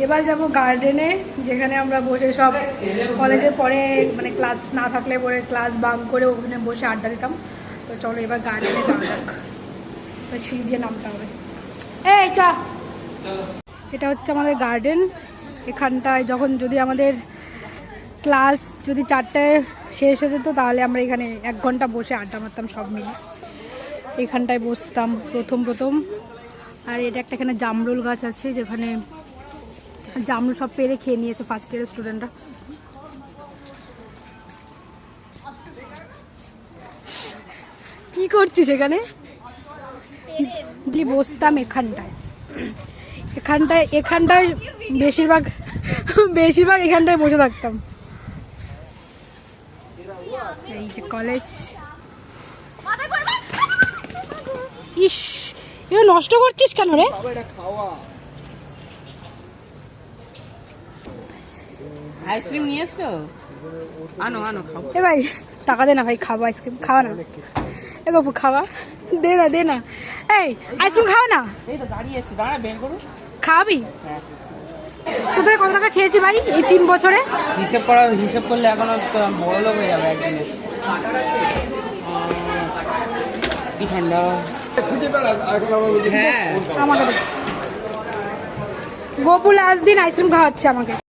এবার যাব গার্ডেনে, যেখানে আমরা বসে সব কলেজের পরে মানে ক্লাস না থাকলে পরে ক্লাস বাঙ্ক করে ওখানে বসে আড্ডা দিতাম। তো চলো এবার গার্ডেনে যাওয়া যাক, তো সিঁড়ি দিয়ে নামতে হবে। এই চা, এটা হচ্ছে আমাদের গার্ডেন। এখানটায় যখন যদি আমাদের ক্লাস যদি 4টায় শেষ হয়ে যেত তাহলে আমরা এখানে 1 ঘন্টা বসে আড্ডা মারতাম সব মিলে। এখানটায় বসতাম প্রথম। আর এটা একটা এখানে জামরুল গাছ আছে, যেখানে জামরুল সব পেরে খেয়ে নিয়েছে ফার্স্ট ইয়ারের স্টুডেন্টরা। কি করছিস এখানে? বসতাম এখানটায় বেশিরভাগ এখানটায় বসে থাকতাম। এই যে কলেজ। ইস, এগুলো নষ্ট করছিস কেন রে? আইসক্রিম নিয়ে এসছো? আনো আনো খাবো। এ ভাই টাকা দে না ভাই, খাবো আইসক্রিম। খাওয়া না এ বাবু, খাওয়া দে না। এই আইসক্রিম খাওয়া না? এই তো দাঁড়িয়ে এসছি, দাঁড়া বের করো। খাওয়াবি? তোদের কত টাকা খেয়েছি ভাই এই 3 বছরে? হিসেব করলে এখনো বড় লোক হয়ে যাবে একদিনে। কি ঠান্ডা। হ্যাঁ আমাকে গোপু লাস্ট দিন আইসক্রিম খাওয়াচ্ছে আমাকে।